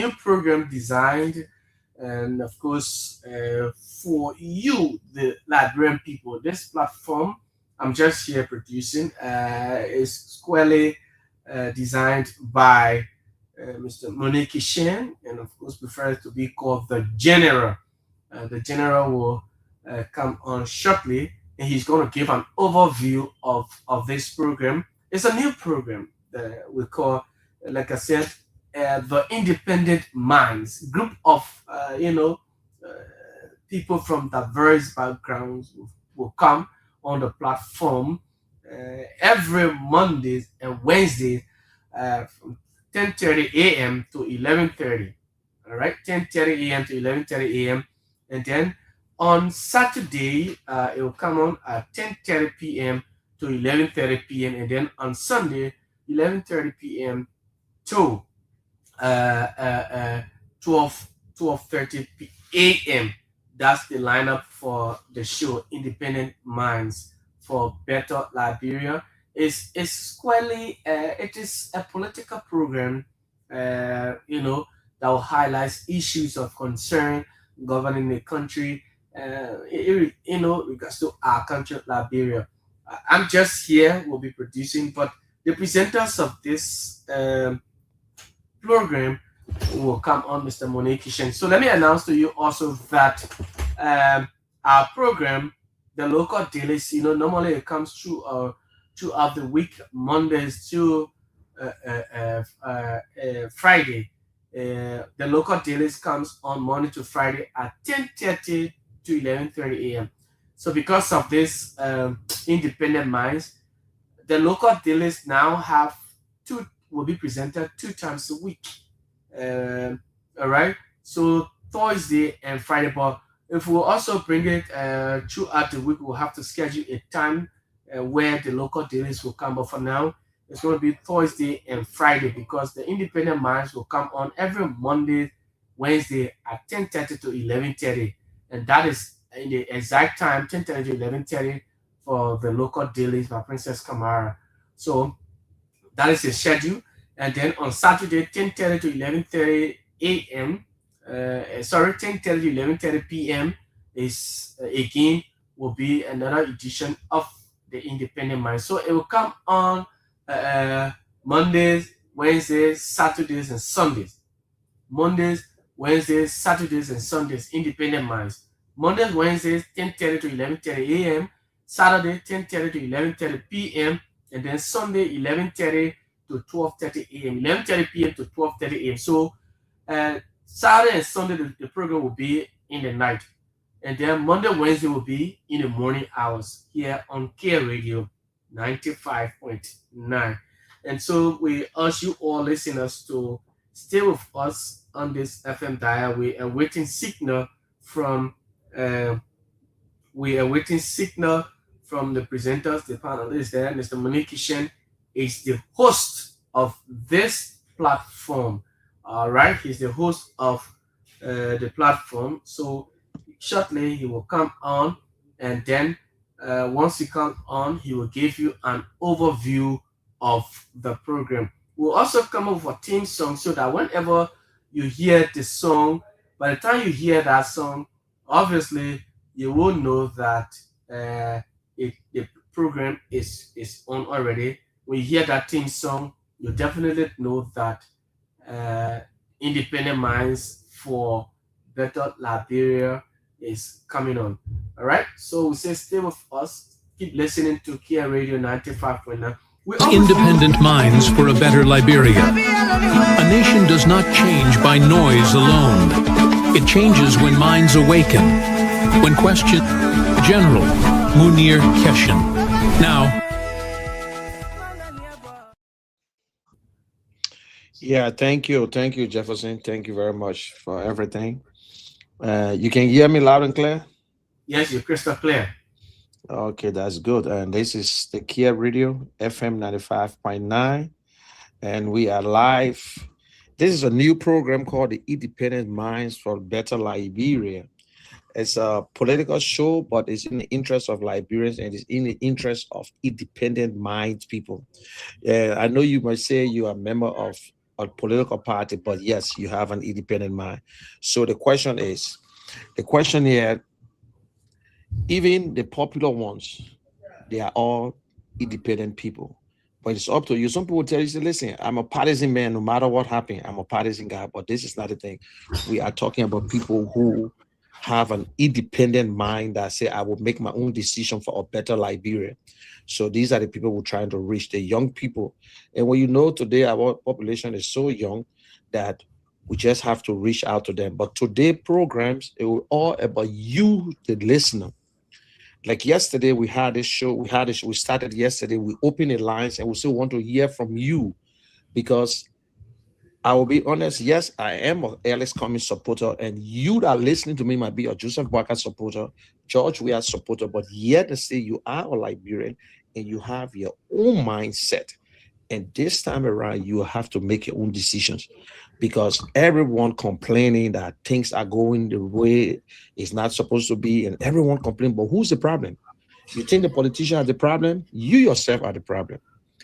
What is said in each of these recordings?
new program designed, and of course, for you, the Liberian people. This platform I'm just here producing is squarely designed by Mr. Monique Shen, and of course, prefers to be called the General. The General will come on shortly, and he's going to give an overview of this program. It's a new program that we call, like I said, the Independent Minds group of uh, people from diverse backgrounds will come on the platform every Mondays and Wednesdays from 10:30 a.m. to 11:30. All right, 10:30 a.m. to 11:30 a.m. And then on Saturday, it will come on at 10:30 p.m. to 11:30 p.m. And then on Sunday, 11:30 p.m. to uh, uh, uh, 12:30 a.m. That's the lineup for the show Independent Minds for Better Liberia. Is squarely it is a political program, that will highlight issues of concern governing the country, regards to our country, Liberia. I'm just here, will be producing, but the presenters of this program will come on, Mr. Monique Kishen. So let me announce to you also that our program, the local dailies, normally it comes throughout the week, Mondays to Friday. The local dailies comes on Monday to Friday at 10:30 to 11:30 a.m. So because of this independent minds, the local dailies now have two will be presented 2 times a week. All right. So Thursday and Friday, but if we also bring it throughout the week, we'll have to schedule a time where the local dailies will come. But for now, it's going to be Thursday and Friday because the independent minds will come on every Monday, Wednesday at 10:30 to 11:30, and that is in the exact time 10:30 to 11:30 for the local dailies by Princess Kamara. So that is the schedule. And then on Saturday, 10:30 to 11:30 a.m. 10:30 to 11:30 p.m. is again will be another edition of the Independent Mind. So it will come on Mondays, Wednesdays, Saturdays, and Sundays. Mondays, Wednesdays, Saturdays, and Sundays. Independent Minds. Mondays, Wednesdays, 10:30 to 11:30 a.m. Saturday, 10:30 to 11:30 p.m. And then Sunday, 11:30 to 12:30 a.m. 11:30 p.m. to 12:30 a.m. So Saturday and Sunday, the program will be in the night. And then Monday, Wednesday will be in the morning hours here on Care Radio 95.9. And so we urge you all listeners to stay with us on this FM dial. Uh, we are waiting signal from the presenters, the panelists there. Mr. Monique Kishen is the host of this platform. All right, he's the host of the platform. So shortly he will come on, and then once he comes on, he will give you an overview of the program. We'll also come up with a theme song so that whenever you hear the song, by the time you hear that song, obviously you will know that the program is on already. When you hear that theme song, you definitely know that uh, Independent Minds for Better Liberia is coming on. All right. So we say stay with us. Keep listening to Kia Radio 95.9. We always Independent minds for a better Liberia. A nation does not change by noise alone. It changes when minds awaken. When questioned, General Munir Keshen. Now, Yeah, thank you, Jefferson. Thank you very much for everything. You can hear me loud and clear. yes, you're crystal clear. Okay, that's good. And this is the Kia Radio FM 95.9, and we are live. This is a new program called the Independent Minds for Better Liberia. It's a political show, but it's in the interest of Liberians and it's in the interest of independent minds people. I know you might say you are a member of a political party, but yes, you have an independent mind. So the question here, even the popular ones, they are all independent people. But it's up to you. Some people tell you, say, listen, I'm a partisan man, no matter what happened. I'm a partisan guy. But this is not the thing. We are talking about people who have an independent mind that say, I will make my own decision for a better Liberia. So these are the people we're trying to reach, the young people. And when you know today our population is so young that we just have to reach out to them. But today programs, it will all about you, the listener. Like yesterday, we had this show. We started yesterday. We opened the lines, and we still want to hear from you because I will be honest. Yes, I am a Alex Cummings supporter, and you that are listening to me might be a Joseph Barker supporter, George we are supporter. But yet, to say you are a Liberian and you have your own mindset, and this time around, you have to make your own decisions because everyone complaining that things are going the way it's not supposed to be, and everyone complaining. But who's the problem? You think the politician are the problem? You yourself are the problem.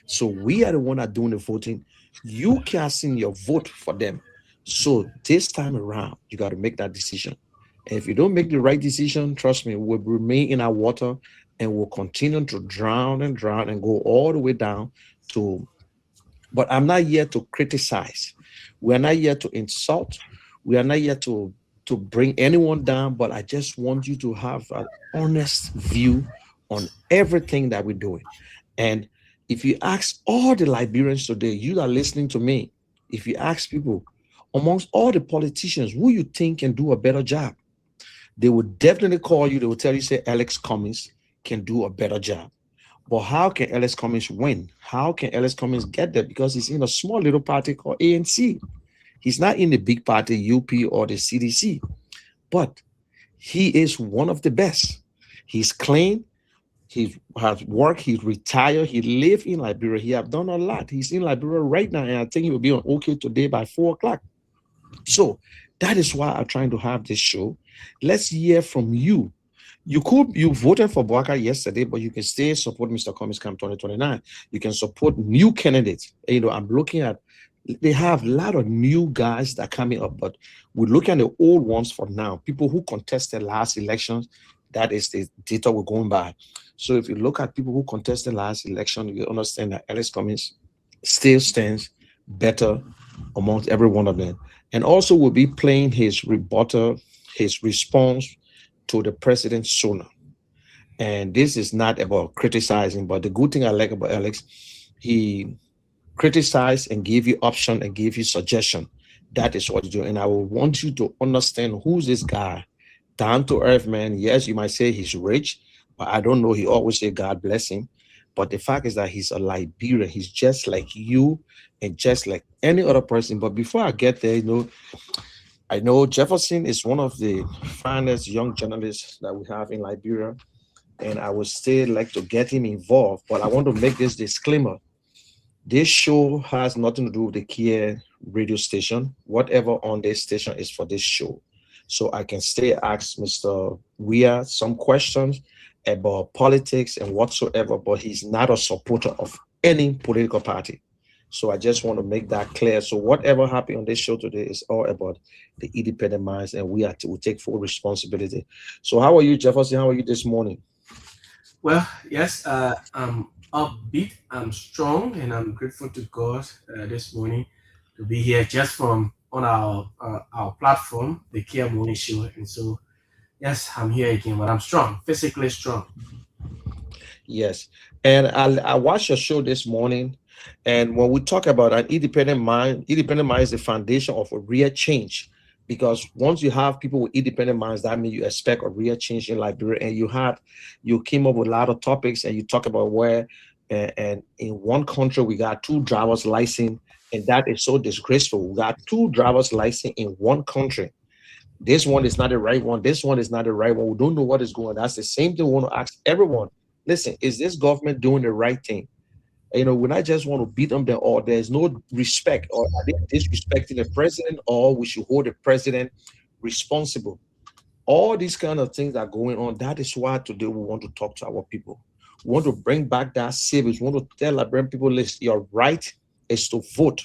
So we are the one that doing the voting. You casting your vote for them. So this time around, you got to make that decision. And if you don't make the right decision, trust me, we'll remain in our water and we'll continue to drown and go all the way down to. But I'm not here to criticize. We are not here to insult. We are not here to bring anyone down. But I just want you to have an honest view on everything that we're doing. And if you ask all the Liberians today, you are listening to me. If you ask people amongst all the politicians who you think can do a better job, they will definitely call you. They will tell you, say, Alex Cummings can do a better job. But how can Alex Cummings win? How can Alex Cummings get there? Because he's in a small little party called ANC. He's not in the big party, UP or the CDC, but he is one of the best. He's clean. He has worked. He's retired. He live in Liberia. He have done a lot. He's in Liberia right now, and I think he will be on OK today by 4 o'clock. So that is why I'm trying to have this show. Let's hear from you. You voted for Boaka yesterday, but you can still support Mr. Cummings come 2029. You can support new candidates. I'm looking at they have a lot of new guys that are coming up, but we're looking at the old ones for now. People who contested last elections, that is the data we're going by. So if you look at people who contested last election, you understand that Alex Cummings still stands better amongst every one of them. And also will be playing his rebuttal, his response to the president sooner. And this is not about criticizing, but the good thing I like about Alex, he criticized and gave you option and gave you suggestion. That is what you do. And I will want you to understand who's this guy. Down to earth, man. Yes, you might say he's rich, but I don't know. He always say God bless him. But the fact is that he's a Liberian. He's just like you and just like any other person. But before I get there, I know Jefferson is one of the finest young journalists that we have in Liberia, and I would still like to get him involved. But I want to make this disclaimer. This show has nothing to do with the Kia radio station. Whatever on this station is for this show. So I can still ask Mr. Weir some questions about politics and whatsoever, but he's not a supporter of any political party. So I just want to make that clear. So whatever happened on this show today is all about the independent minds, and we take full responsibility. So how are you, Jefferson? How are you this morning? Well, yes, I'm upbeat, I'm strong, and I'm grateful to God this morning to be here just from on our platform, the Kia Morning Show. And so, yes, I'm here again, but I'm strong, physically strong. Yes. And I watched your show this morning. And when we talk about an independent mind is the foundation of a real change. Because once you have people with independent minds, that means you expect a real change in Liberia. And you came up with a lot of topics, and you talk about where, and in one country we got two drivers license, and that is so disgraceful. We got two drivers license in one country. This one is not the right one. This one is not the right one. We don't know what is going on. That's the same thing we want to ask everyone. Listen, is this government doing the right thing? When I just want to beat them there, or there's no respect, or are they disrespecting the president, or we should hold the president responsible. All these kind of things are going on. That is why today we want to talk to our people. We want to bring back that savings. We want to tell Liberian people, listen, your right is to vote.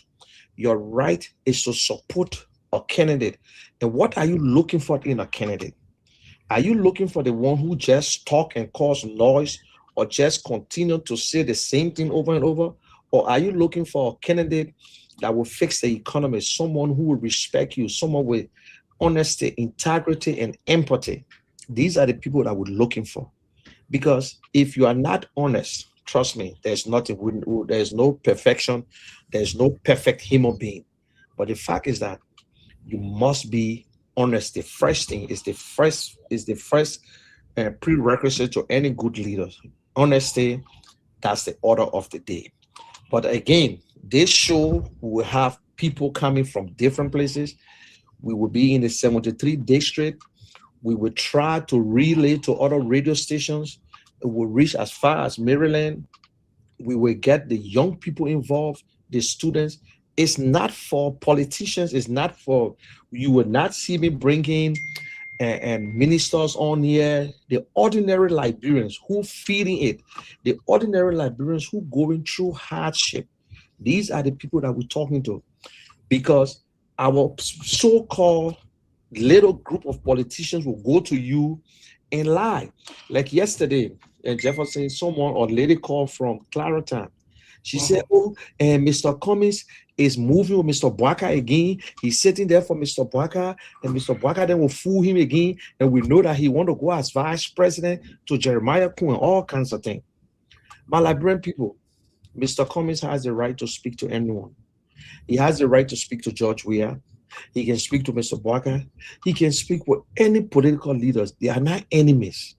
Your right is to support a candidate. And what are you looking for in a candidate? Are you looking for the one who just talk and cause noise, or just continue to say the same thing over and over? Or are you looking for a candidate that will fix the economy, someone who will respect you, someone with honesty, integrity, and empathy? These are the people that we're looking for. Because if you are not honest, trust me, there's nothing, there's no perfection, there's no perfect human being. But the fact is that you must be honest. The first thing is the first prerequisite to any good leader. Honesty, that's the order of the day. But again, this show will have people coming from different places. We will be in the 73 district. We will try to relay to other radio stations. It will reach as far as Maryland. We will get the young people involved, the students. It's not for politicians. It's not for, you will not see me bringing and ministers on here. The ordinary Liberians who feeding it, the ordinary Liberians who going through hardship. These are the people that we're talking to, because our so-called little group of politicians will go to you and lie. Like yesterday, and Jefferson, someone or lady called from Clarendon. She said, "Oh, and Mr. Cummings is moving with Mr. Bwaka again. He's sitting there for Mr. Bwaka, and Mr. Bwaka then will fool him again. And we know that he want to go as vice president to Jeremiah Kuhn and all kinds of things." My Liberian people, Mr. Cummings has the right to speak to anyone. He has the right to speak to George Weah. He can speak to Mr. Bwaka. He can speak with any political leaders. They are not enemies.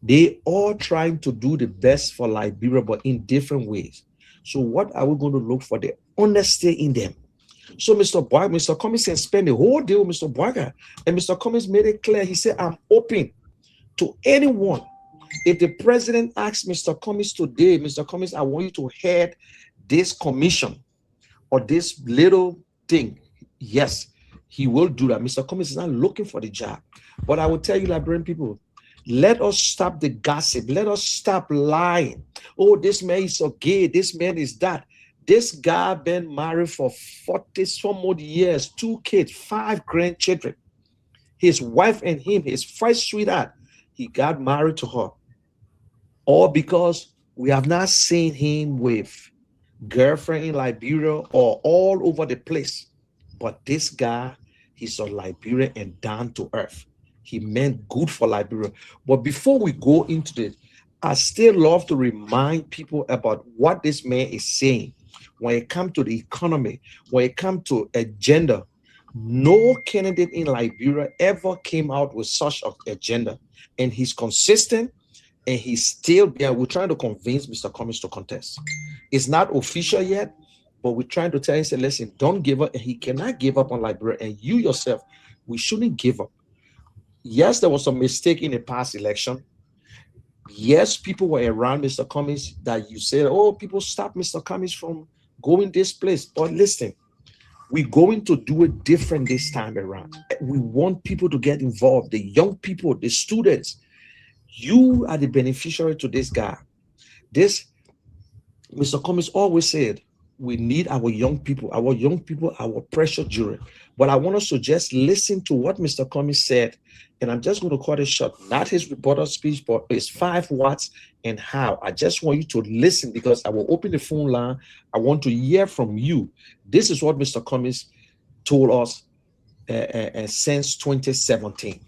They all trying to do the best for Liberia, but in different ways. So what are we going to look for? The honesty in them. So Mr. Cummings can spend the whole day with Mr. Bwaka. And Mr. Cummings made it clear. He said, "I'm open to anyone. If the president asks Mr. Cummings today, Mr. Cummings, I want you to head this commission or this little thing," yes, he will do that. Mr. Cummings is not looking for the job. But I will tell you, Liberian people, let us stop the gossip. Let us stop lying. "Oh, this man is so gay. This man is that." This guy been married for 40 some odd years, 2 kids, 5 grandchildren. His wife and him, his first sweetheart, he got married to her. All because we have not seen him with girlfriend in Liberia or all over the place. But this guy, he's a Liberian and down to earth. He meant good for Liberia. But before we go into this, I still love to remind people about what this man is saying. When it comes to the economy, when it comes to agenda, no candidate in Liberia ever came out with such an agenda. And he's consistent, and he's still there. We're trying to convince Mr. Cummings to contest. It's not official yet, but we're trying to tell him, say, listen, don't give up. And he cannot give up on Liberia. And you yourself, we shouldn't give up. Yes, there was a mistake in the past election. Yes, people were around Mr. Cummings that you said, "Oh, people stop Mr. Cummings from going this place." But listen, we're going to do it different this time around. We want people to get involved, the young people, the students. You are the beneficiary to this guy. This, Mr. Cummings always said, we need our young people, our precious jury. But I want us to just listen to what Mr. Cummings said, and I'm just going to cut it short. Not his reporter speech, but his 5 watts and how. I just want you to listen, because I will open the phone line. I want to hear from you. This is what Mr. Cummings told us since 2017.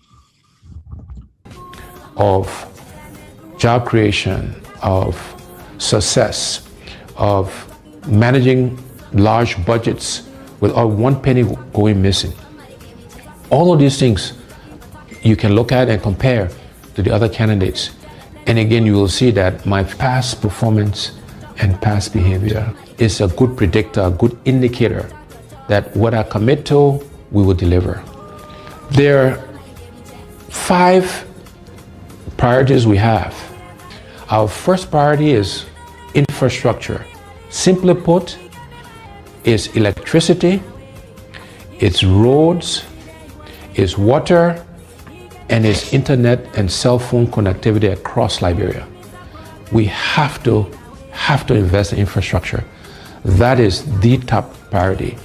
Of job creation, of success, of managing large budgets without 1 penny going missing. All of these things you can look at and compare to the other candidates. And again, you will see that my past performance and past behavior is a good predictor, a good indicator that what I commit to, we will deliver. There are 5 priorities we have. Our first priority is infrastructure. Simply put, it's electricity, it's roads, it's water, and it's internet and cell phone connectivity across Liberia. We have to invest in infrastructure. That is the top priority.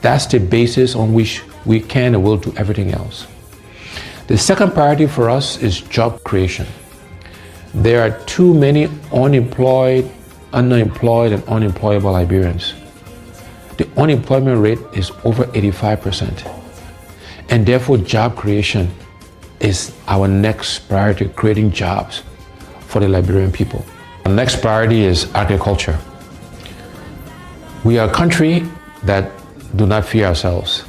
That's the basis on which we can and will do everything else. The second priority for us is job creation. There are too many unemployed, underemployed, and unemployable Liberians. The unemployment rate is over 85%. And therefore, job creation is our next priority, creating jobs for the Liberian people. The next priority is agriculture. We are a country that do not fear ourselves.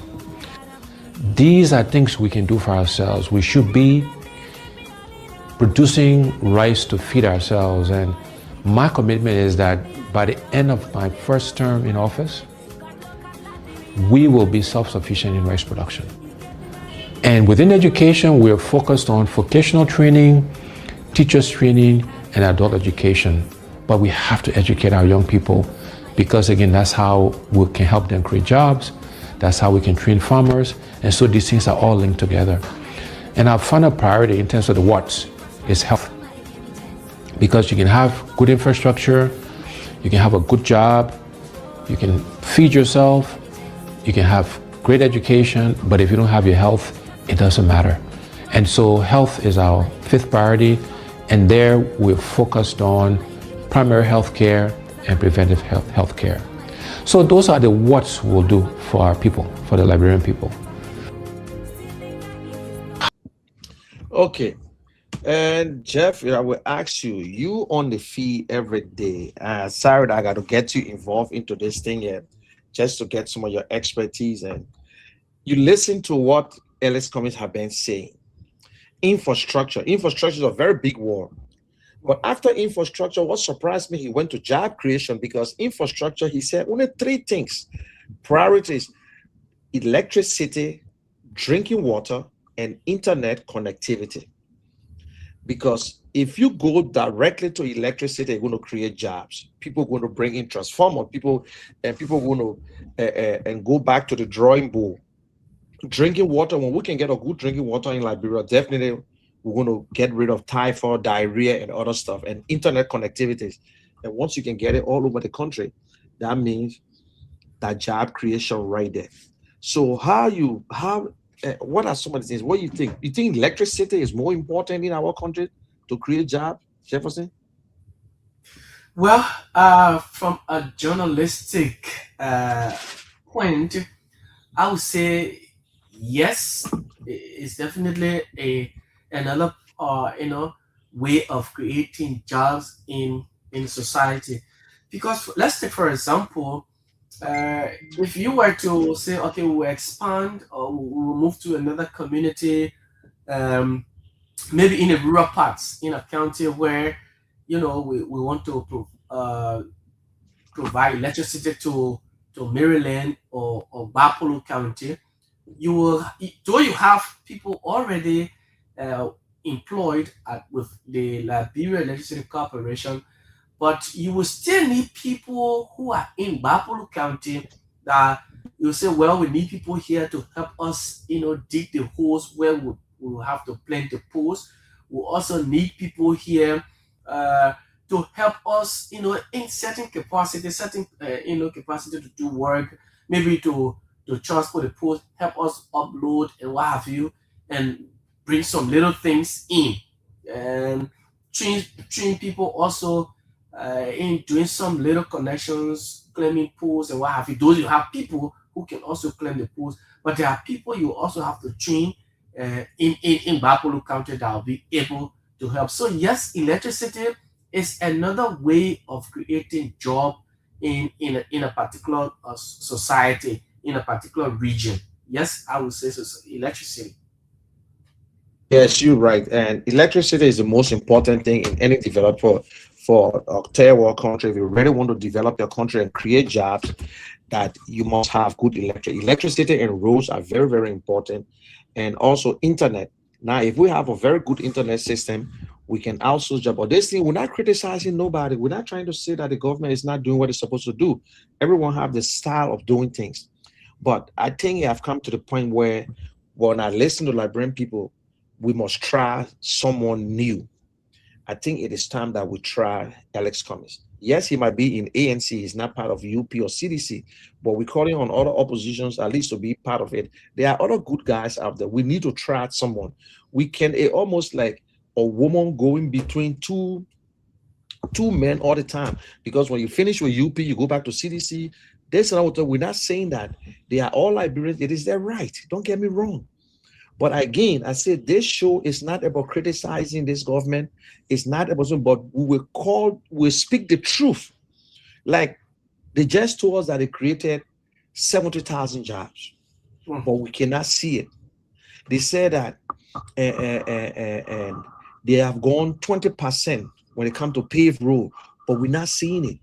These are things we can do for ourselves. We should be producing rice to feed ourselves. And my commitment is that by the end of my first term in office, we will be self-sufficient in rice production. And within education, we are focused on vocational training, teachers training, and adult education. But we have to educate our young people because, again, that's how we can help them create jobs. That's how we can train farmers. And so these things are all linked together. And our final priority in terms of the what's is health. Because you can have good infrastructure, you can have a good job, you can feed yourself, you can have great education, but if you don't have your health, it doesn't matter. And so health is our fifth priority, and there we're focused on primary health care and preventive health care. So those are the what's we'll do for our people, for the Liberian people. Okay. And Jeff, I will ask you, you on the feed every day. Sorry that I got to get you involved into this thing yet, just to get some of your expertise. And you listen to what Alex Cummings have been saying. Infrastructure. Infrastructure is a very big word. But after infrastructure, what surprised me, he went to job creation because infrastructure, he said, only three things. Priorities: electricity, drinking water, and internet connectivity. Because if you go directly to electricity, you're going to create jobs. People are going to bring in transformers. People are going to and go back to the drawing board. Drinking water, when we can get a good drinking water in Liberia, definitely we're going to get rid of typhoid, diarrhea, and other stuff. And internet connectivities. And once you can get it all over the country, that means that job creation right there. So what are some of the things? What do you think? You think electricity is more important in our country to create jobs, Jefferson? Well, from a journalistic point, I would say yes. It's definitely a another way of creating jobs in society. Because let's take for example, if you were to say, okay, we'll expand or we'll move to another community, um, maybe in a rural parts in a county where we want to provide electricity to Maryland or Bapolo County, you will, though you have people already uh, employed with the Liberia Electricity Corporation, but you will still need people who are in Bapolo County that you say, well, we need people here to help us, dig the holes where we will have to plant the poles. We also need people here uh, to help us, in certain capacity, capacity to do work, maybe to transport the poles, help us upload and what have you, and bring some little things in. And train people also in doing some little connections, claiming pools and what have you. Those you have people who can also claim the pools, but there are people you also have to train in Bapolo County that will be able to help. So yes, electricity is another way of creating job in a particular society, in a particular region. Yes, I would say so, electricity. Yes, you're right. And electricity is the most important thing in any developer for a third world country. If you really want to develop your country and create jobs, that you must have good electricity and roads are very, very important. And also internet. Now, if we have a very good internet system, we can outsource job. But this thing, we're not criticizing nobody. We're not trying to say that the government is not doing what it's supposed to do. Everyone have the style of doing things. But I think I've come to the point where when I listen to Liberian people, we must try someone new. I think it is time that we try Alex Cummings. Yes, he might be in ANC, he's not part of UP or CDC, but we're calling on other oppositions at least to be part of it. There are other good guys out there. We need to try someone. We can almost like a woman going between two men all the time. Because when you finish with UP, you go back to CDC. This and we're not saying that they are all Liberians. It is their right. Don't get me wrong. But again, I said this show is not about criticizing this government. It's not about something, but we speak the truth. Like they just told us that they created 70,000 jobs, but we cannot see it. They said that and they have gone 20% when it comes to paved road, but we're not seeing it.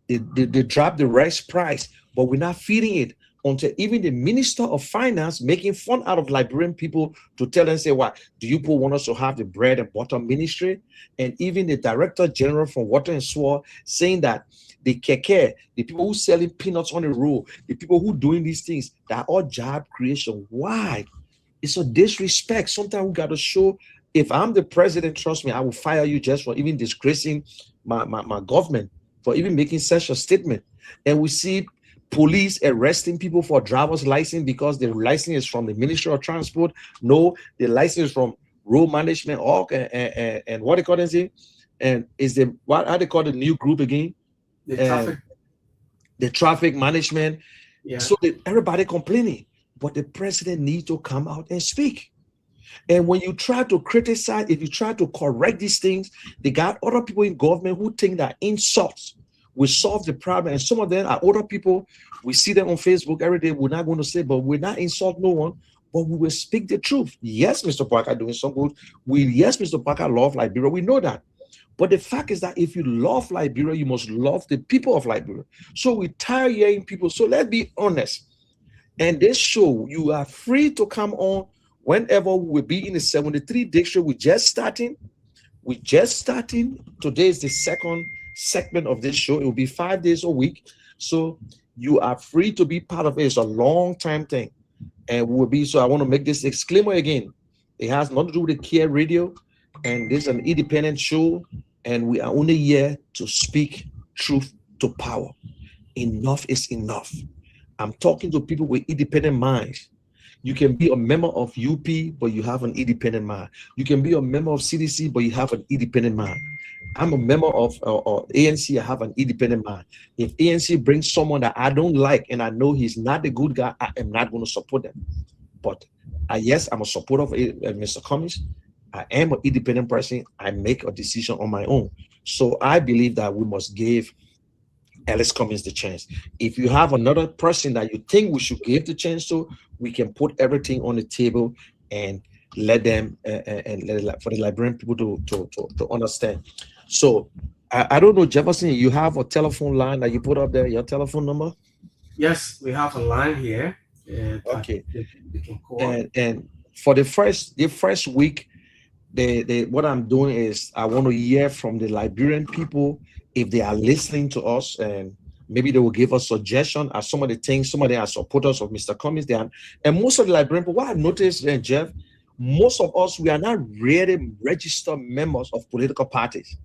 They dropped the rice price, but we're not feeding it until even the Minister of Finance making fun out of Liberian people to tell them, say, what, do you people want us to have the bread and butter ministry? And even the Director General from Water and Sewer saying that the keke, the people who selling peanuts on the road, the people who doing these things, that are all job creation. Why? It's a disrespect. Sometimes we got to show, if I'm the president, trust me, I will fire you just for even disgracing my government, for even making such a statement. And we see police arresting people for driver's license because the license is from the Ministry of Transport. No, the license is from road management and what they call it, and is the what how they call the new group again? The traffic management. Yeah. So everybody complaining, but the president needs to come out and speak. And when you try to criticize, if you try to correct these things, they got other people in government who think that insults will solve the problem. And some of them are older people. We see them on Facebook every day. We're not going to say, but we're not insult no one, but we will speak the truth. Yes, Mr. Parker doing some good. Yes, Mr. Parker love Liberia. We know that. But the fact is that if you love Liberia, you must love the people of Liberia. So we tired hearing people. So let's be honest. And this show, you are free to come on whenever we will be in the 73 district. We're just starting. Today is the second segment of this show. It will be 5 days a week. So you are free to be part of it. It's a long time thing. And we will be, so I want to make this disclaimer again. It has nothing to do with the Care Radio. And this is an independent show. And we are only here to speak truth to power. Enough is enough. I'm talking to people with independent minds. You can be a member of UP, but you have an independent mind. You can be a member of CDC, but you have an independent mind. I'm a member of ANC, I have an independent mind. If ANC brings someone that I don't like and I know he's not a good guy, I am not going to support them. But yes, I'm a supporter of Mr. Cummings. I am an independent person. I make a decision on my own. So I believe that we must give Ellis Cummings the chance. If you have another person that you think we should give the chance to, we can put everything on the table and let them for the Liberian people to understand. So I don't know, Jefferson, you have a telephone line that you put up there, your telephone number? Yes, we have a line here. Okay. We can call. And for the first week, what I'm doing is I want to hear from the Liberian people if they are listening to us, and maybe they will give us suggestion as some of the things, some of them are supporters of Mr. Cummings. And most of the Liberian people, what I noticed, Jeff, most of us, we are not really registered members of political parties,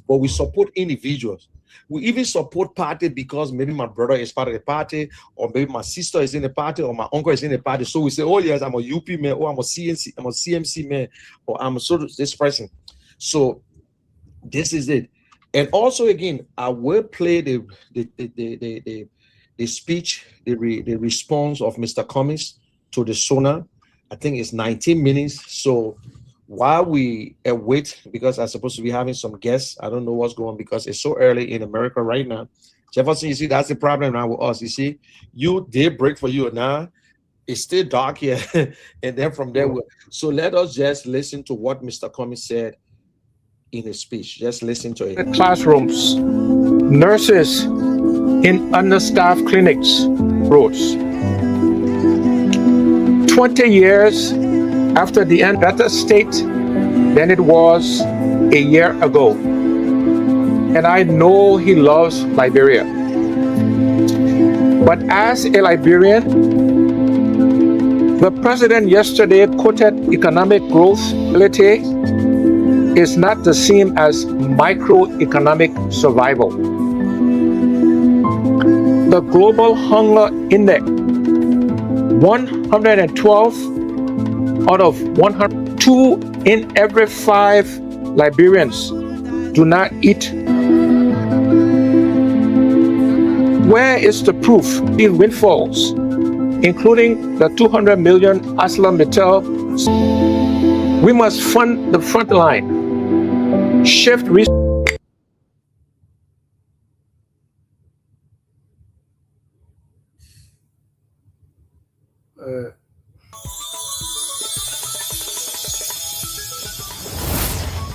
but we support individuals. We even support party because maybe my brother is part of the party, or maybe my sister is in the party, or my uncle is in the party. So we say, oh yes, I'm a UP man, or I'm a CMC man, or I'm this person. So this is it. And also, again, I will play the speech, the response of Mr. Cummings to the Sona. I think it's 19 minutes. So while we wait, because I'm supposed to be having some guests, I don't know what's going on because it's so early in America right now. Jefferson, you see, that's the problem now with us. You see, day break for you now. It's still dark here. And then from there, so let us just listen to what Mr. Cummings said in his speech. Just listen to it. Classrooms, nurses in understaffed clinics, roads. 20 years after the end, better state than it was a year ago. And I know he loves Liberia. But as a Liberian, the president yesterday quoted economic growth ability is not the same as microeconomic survival. The global hunger index, 112 out of 102 in every 5 Liberians do not eat. Where is the proof? The windfalls, including the 200 million ArcelorMittal. We must fund the front line, shift resources.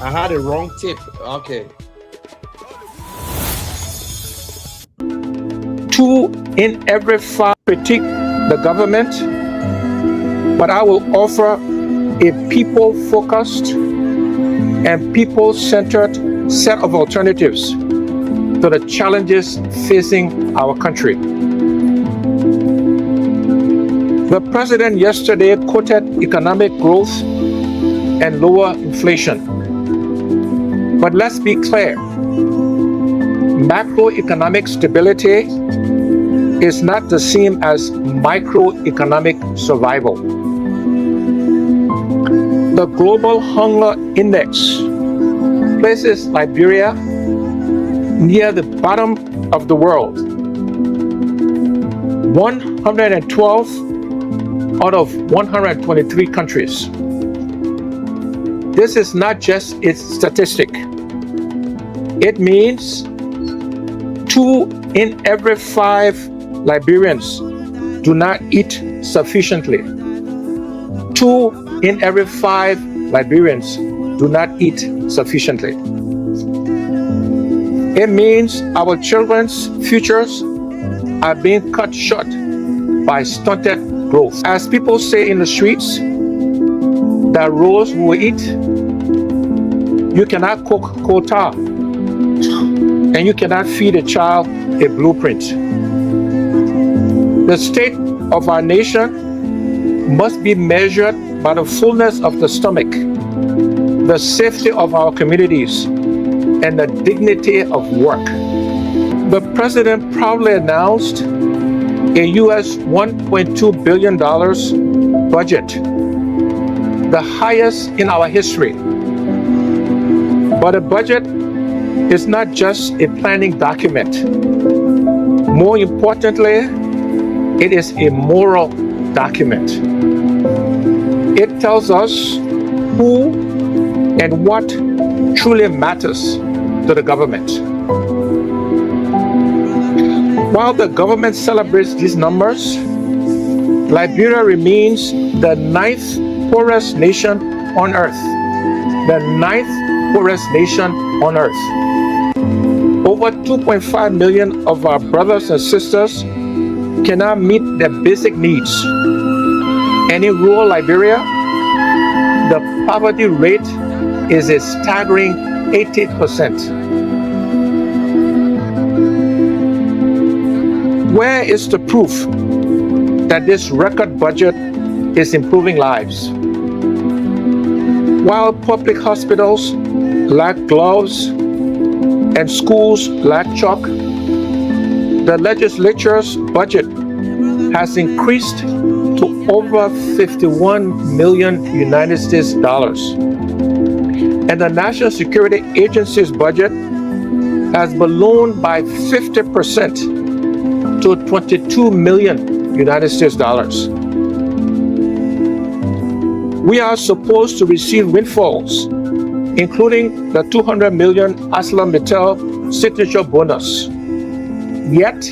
I had a wrong tip. Okay. 2 in every 5 critique the government, but I will offer a people-focused and people-centered set of alternatives to the challenges facing our country. The president yesterday quoted economic growth and lower inflation. But let's be clear, macroeconomic stability is not the same as microeconomic survival. The global hunger index places Liberia near the bottom of the world. 112 out of 123 countries. This is not just its statistic. It means 2 in every 5 Liberians do not eat sufficiently. 2 in every 5 Liberians do not eat sufficiently. It means our children's futures are being cut short by stunted growth. As people say in the streets, that rose will eat. You cannot cook coal tar, and you cannot feed a child a blueprint. The state of our nation must be measured by the fullness of the stomach, the safety of our communities, and the dignity of work. The president proudly announced a US $1.2 billion budget, the highest in our history. But a budget is not just a planning document. More importantly, it is a moral document. It tells us who and what truly matters to the government. While the government celebrates these numbers, Liberia remains the 9th poorest nation on earth. The 9th poorest nation on earth. Over 2.5 million of our brothers and sisters cannot meet their basic needs. And in rural Liberia, the poverty rate is a staggering 80%. Where is the proof that this record budget is improving lives? While public hospitals lack gloves and schools lack chalk, the legislature's budget has increased to over 51 million United States dollars. And the National Security Agency's budget has ballooned by 50% to 22 million United States dollars. We are supposed to receive windfalls, including the 200 million ArcelorMittal signature bonus. Yet,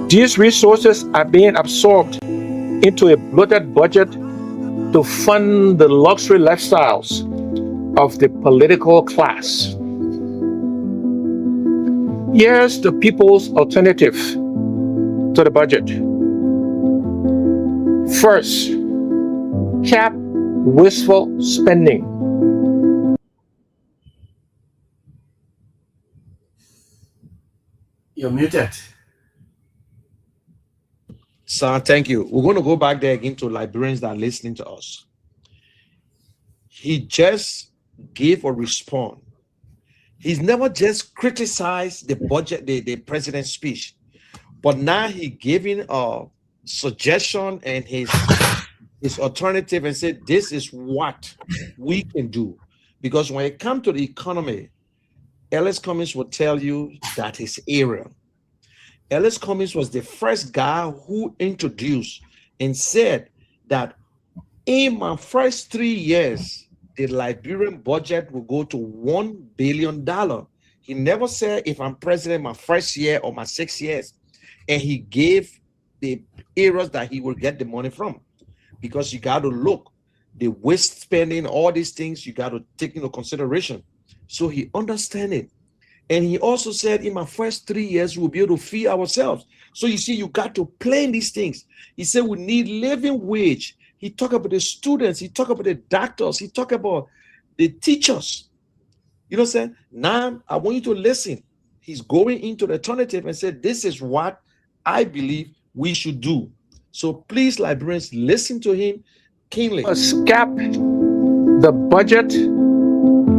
these resources are being absorbed into a bloated budget to fund the luxury lifestyles of the political class. Here's the people's alternative to the budget. First, cap wasteful spending. You're muted. Sir, thank you. We're going to go back there again to Liberians that are listening to us. He just give or respond. He's never just criticized the budget, the president's speech, but now he giving a suggestion and his alternative and said, this is what we can do. Because when it comes to the economy, Ellis Cummings will tell you that his area. Ellis Cummings was the first guy who introduced and said that in my first 3 years, the Liberian budget will go to $1 billion. He never said if I'm president my first year or my 6 years. And he gave the areas that he will get the money from. Because you got to look, the waste spending, all these things, you got to take into consideration. So he understand it. And he also said, in my first 3 years, we'll be able to feed ourselves. So you see, you got to plan these things. He said we need living wage. He talked about the students. He talked about the doctors. He talked about the teachers. You know what I'm saying? Now, I want you to listen. He's going into the alternative and said, this is what I believe we should do. So please, Liberians, listen to him keenly. Cap the budget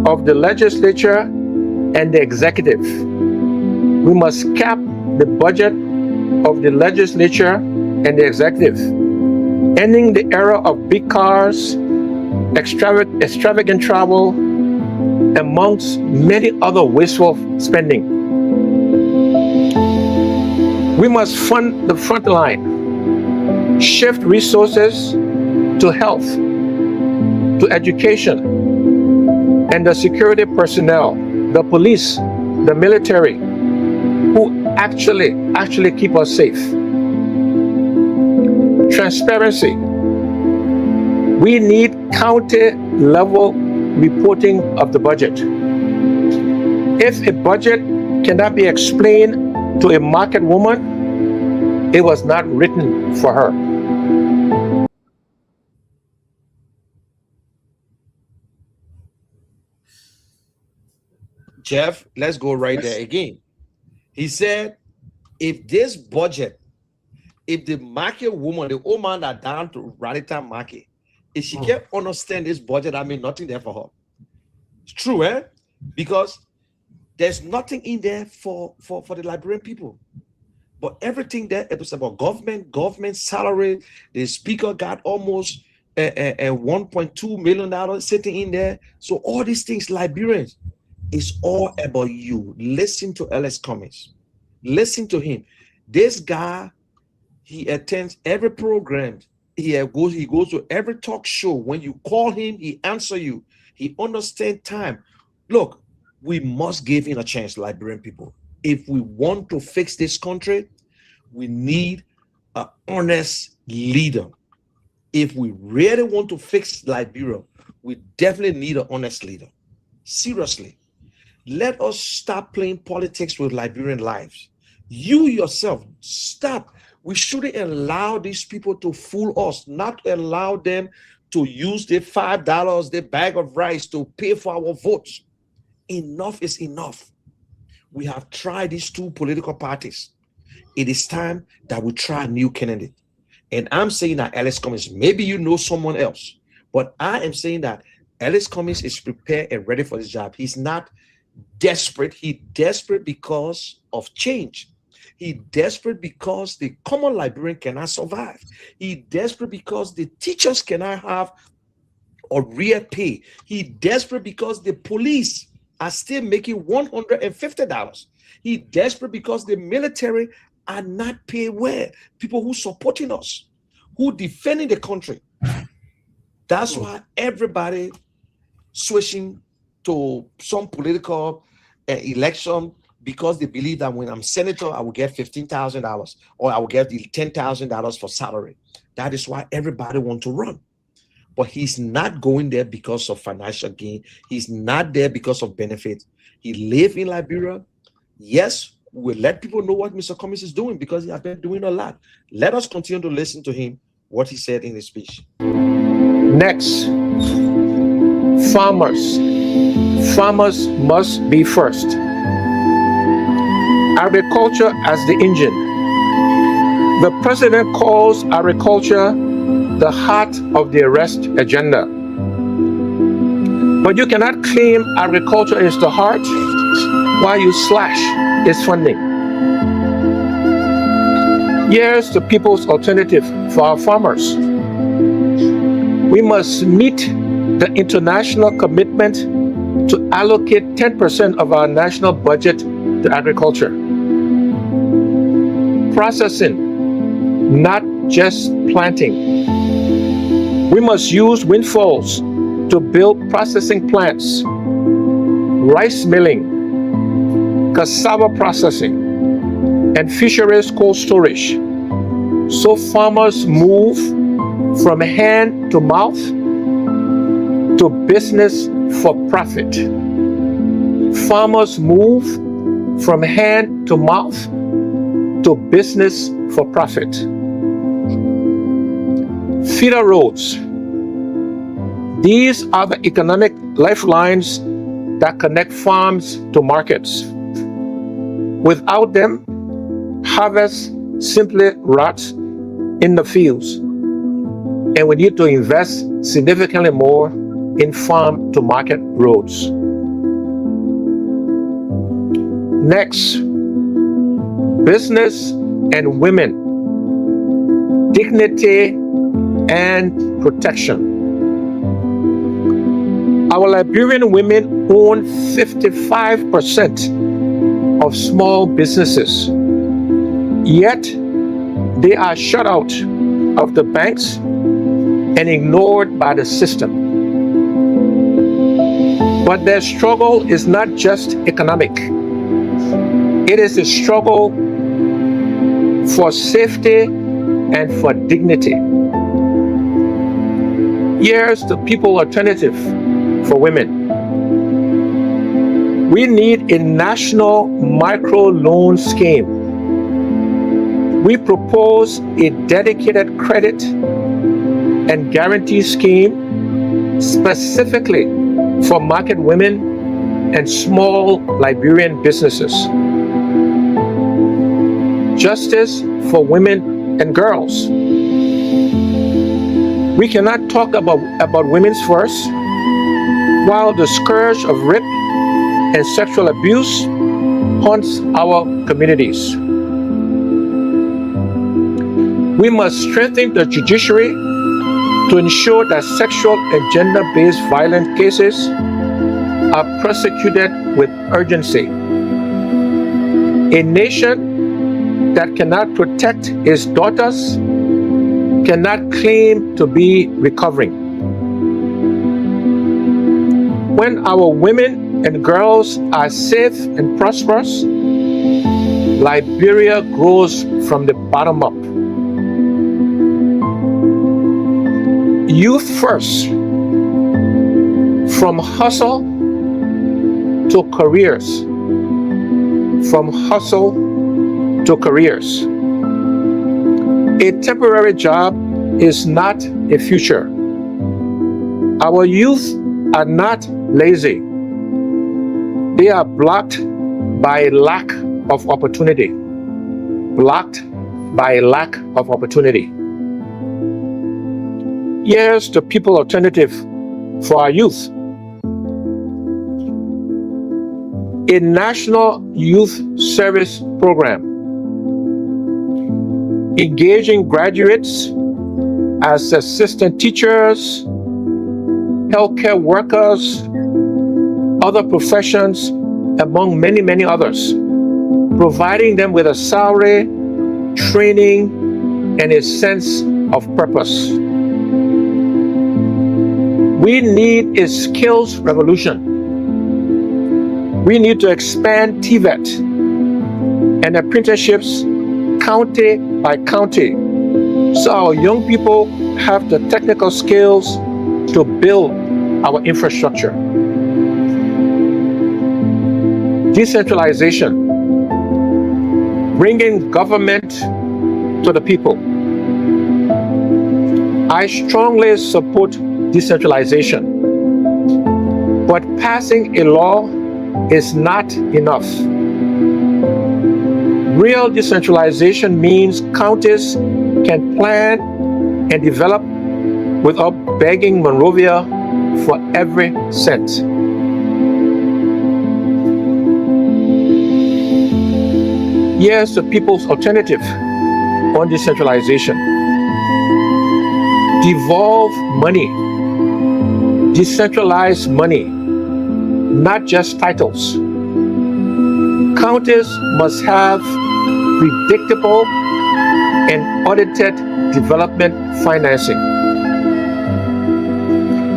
of the legislature and the executive. We must cap the budget of the legislature and the executive, ending the era of big cars, extravagant travel, amongst many other wasteful spending. We must fund the front line, shift resources to health, to education, and the security personnel, the police, the military, who actually keep us safe. Transparency. We need county level reporting of the budget. If a budget cannot be explained to a market woman, it was not written for her. Jeff, let's go right there again. He said, if this budget, if the market woman, the old man that down to Radical market, if she can't understand this budget, I mean nothing there for her. It's true, eh? Because there's nothing in there for the Liberian people. But everything there, it was about government salary. The speaker got almost $1.2 million sitting in there. So all these things, Liberians, it's all about you. Listen to Ellis Cummings. Listen to him. This guy, he attends every program. He goes to every talk show. When you call him, he answers you. He understands time. Look, we must give him a chance, Liberian people. If we want to fix this country, we need an honest leader. If we really want to fix Liberia, we definitely need an honest leader. Seriously. Let us stop playing politics with Liberian lives. You yourself, stop. We shouldn't allow these people to fool us, not allow them to use their $5, their bag of rice to pay for our votes. Enough is enough. We have tried these two political parties. It is time that we try a new candidate. And I'm saying that Ellis Cummings, maybe you know someone else, but I am saying that Ellis Cummings is prepared and ready for this job. He's not desperate. He's desperate because of change. He's desperate because the common Liberian cannot survive. He's desperate because the teachers cannot have a real pay. He's desperate because the police are still making $150. He's desperate because the military are not paid well. People who supporting us, who defending the country. That's why everybody switching to some political election, because they believe that when I'm senator, I will get $15,000 or I will get $10,000 for salary. That is why everybody wants to run. But he's not going there because of financial gain. He's not there because of benefits. He lives in Liberia. Yes, we'll let people know what Mr. Cummings is doing because he has been doing a lot. Let us continue to listen to him, what he said in his speech. Next, farmers. Farmers must be first. Agriculture as the engine. The president calls agriculture the heart of the arrest agenda. But you cannot claim agriculture is the heart while you slash its funding. Here's the people's alternative for our farmers. We must meet the international commitment to allocate 10% of our national budget to agriculture. Processing, not just planting. We must use windfalls to build processing plants, rice milling, cassava processing, and fisheries cold storage, so farmers move from hand to mouth to business for profit. Farmers move from hand to mouth to business for profit. Feeder roads. These are the economic lifelines that connect farms to markets. Without them, harvest simply rots in the fields, and we need to invest significantly more in farm to market roads. Next, business and women, dignity and protection. Our Liberian women own 55% of small businesses, yet they are shut out of the banks and ignored by the system. But their struggle is not just economic. It is a struggle for safety and for dignity. Here's the people alternative for women. We need a national micro loan scheme. We propose a dedicated credit and guarantee scheme specifically for market women and small Liberian businesses. Justice for women and girls. We cannot talk about women's first while the scourge of rape and sexual abuse haunts our communities. We must strengthen the judiciary to ensure that sexual and gender-based violent cases are prosecuted with urgency. A nation that cannot protect its daughters cannot claim to be recovering. When our women and girls are safe and prosperous, Liberia grows from the bottom up. Youth first, from hustle to careers. From hustle to careers. A temporary job is not a future. Our youth are not lazy. They are blocked by lack of opportunity. Blocked by lack of opportunity. Here's the people alternative for our youth. A national youth service program, engaging graduates as assistant teachers, healthcare workers, other professions, among many, many others, providing them with a salary, training, and a sense of purpose. We need a skills revolution. We need to expand TVET and apprenticeships county by county, so our young people have the technical skills to build our infrastructure. Decentralization, bringing government to the people. I strongly support decentralization, but passing a law is not enough. Real decentralization means counties can plan and develop without begging Monrovia for every cent. Here's the people's alternative on decentralization. Devolve money, decentralize money, not just titles. Counties must have predictable and audited development financing.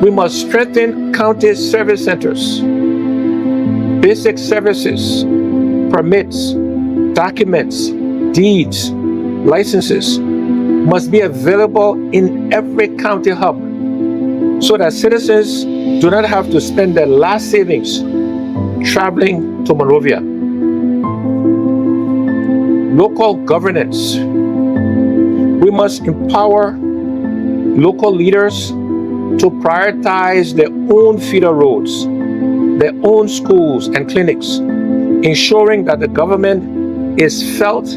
We must strengthen county service centers. Basic services, permits, documents, deeds, licenses must be available in every county hub so that citizens do not have to spend their last savings traveling to Monrovia. Local governance. We must empower local leaders to prioritize their own feeder roads, their own schools and clinics, ensuring that the government is felt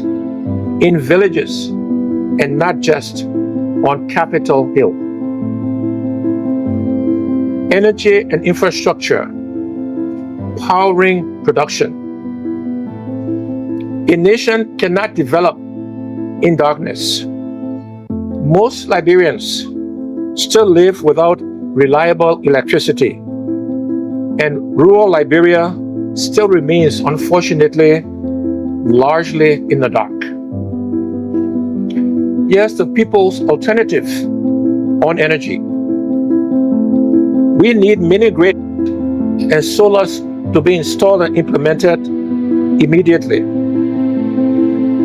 in villages and not just on Capitol Hill. Energy and infrastructure, powering production. A nation cannot develop in darkness. Most Liberians still live without reliable electricity, and rural Liberia still remains, unfortunately, largely in the dark. Yes, the people's alternative on energy. We need mini grid and solars to be installed and implemented immediately.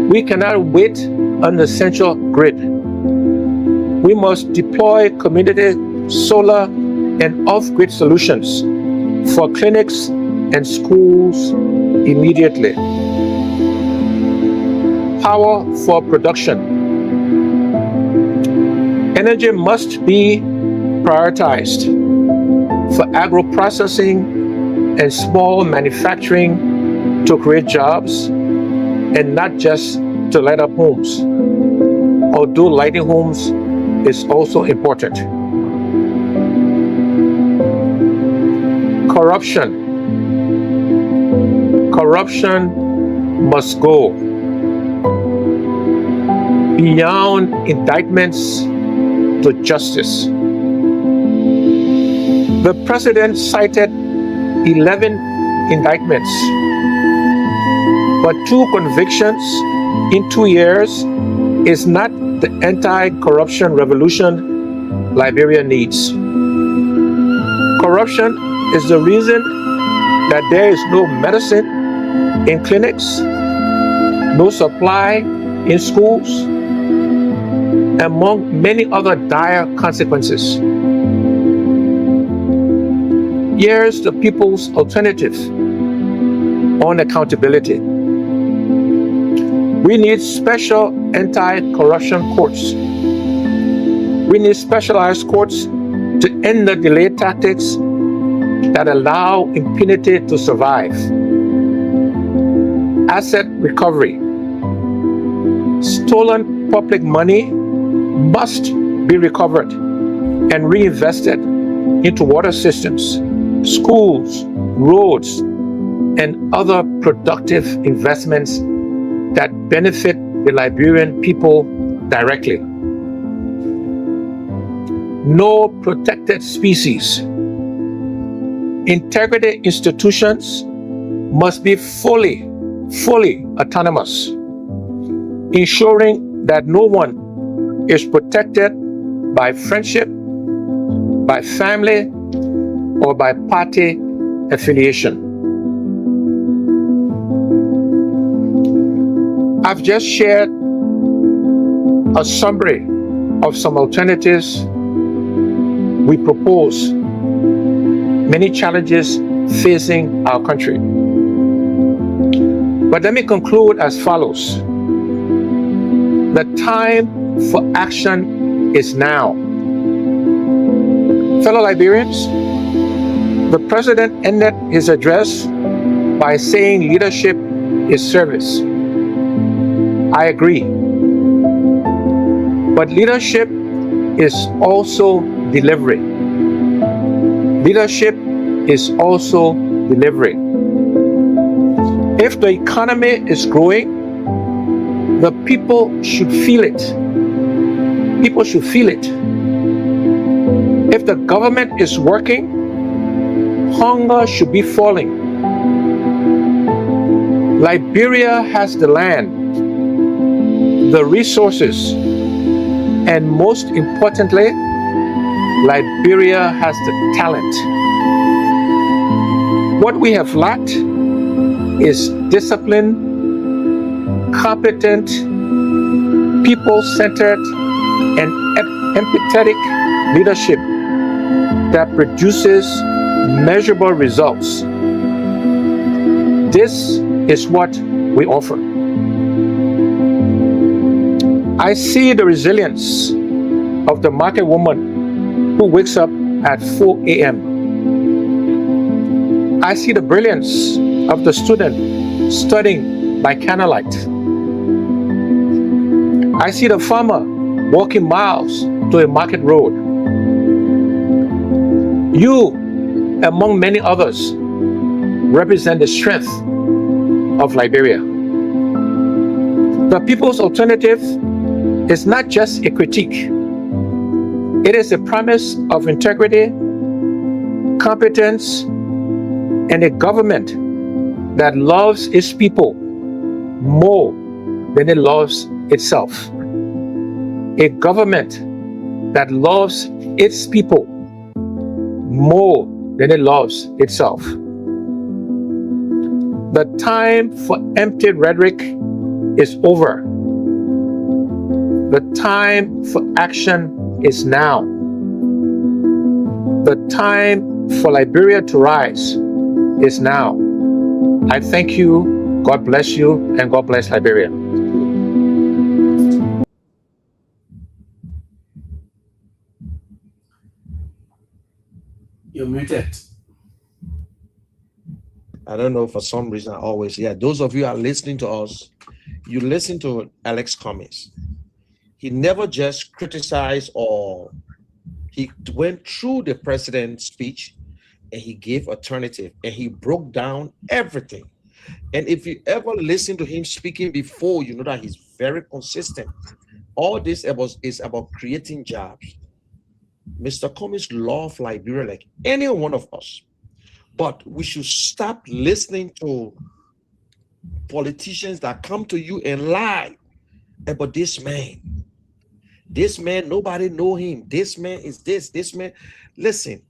We cannot wait on the central grid. We must deploy community solar and off-grid solutions for clinics and schools immediately. Power for production. Energy must be prioritized for agro-processing and small manufacturing to create jobs and not just to light up homes, although lighting homes is also important. Corruption. Corruption must go beyond indictments to justice. The president cited 11 indictments, but 2 convictions in 2 years is not the anti-corruption revolution Liberia needs. Corruption is the reason that there is no medicine in clinics, no supply in schools, among many other dire consequences. Here's the people's alternative on accountability. We need special anti-corruption courts. We need specialized courts to end the delay tactics that allow impunity to survive. Asset recovery. Stolen public money must be recovered and reinvested into water systems, schools, roads, and other productive investments that benefit the Liberian people directly. No protected species. Integrity institutions must be fully autonomous, ensuring that no one is protected by friendship, by family, or by party affiliation. I've just shared a summary of some alternatives we propose, many challenges facing our country. But let me conclude as follows. The time for action is now. Fellow Liberians, the president ended his address by saying leadership is service. I agree. But leadership is also delivery. leadership is also delivering. If the economy is growing, the people should feel it. People should feel it. If the government is working, hunger should be falling. Liberia has the land, the resources, and most importantly, Liberia has the talent. What we have lacked is discipline, competent, people-centered, and empathetic leadership that produces measurable results. This is what we offer. I see the resilience of the market woman who wakes up at 4 a.m. I see the brilliance of the student studying by candlelight. I see the farmer walking miles to a market road. You, among many others, represent the strength of Liberia. The People's Alternative is not just a critique. It is a promise of integrity, competence, and a government that loves its people more than it loves itself. A government that loves its people more than it loves itself. The time for empty rhetoric is over. The time for action is now. The time for Liberia to rise is now. I thank you, God bless you, and God bless Liberia. You're muted. I don't know, for some reason, I always, those of you are listening to us, you listen to Alex Cummings. He never just criticized, or he went through the president's speech and he gave alternative and he broke down everything. And if you ever listen to him speaking before, you know that he's very consistent. All this is about creating jobs. Mr. Cummings loves Liberia like any one of us. But we should stop listening to politicians that come to you and lie about this man. This man, nobody know him. This man is this man. Listen,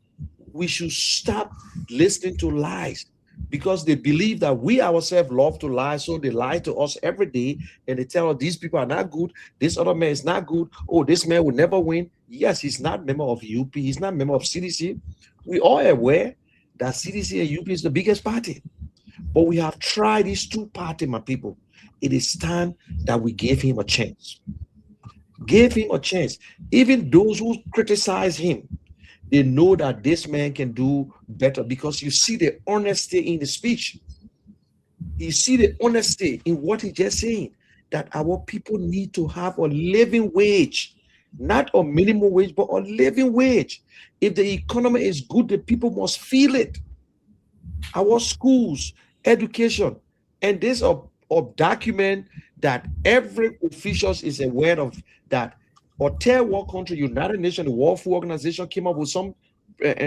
we should stop listening to lies, because they believe that we ourselves love to lie. So they lie to us every day and they tell us these people are not good. This other man is not good. Oh, this man will never win. Yes, he's not a member of UP. He's not a member of CDC. We are aware that CDC and UP is the biggest party. But we have tried these two parties, my people. It is time that we give him a chance. Give him a chance. Even those who criticize him, they know that this man can do better, because you see the honesty in the speech. You see the honesty in what he just saying, that our people need to have a living wage, not a minimum wage, but a living wage. If the economy is good, the people must feel it. Our schools, education, and this a document that every official is aware of, that a third world country, United Nations, the World Food Organization came up with some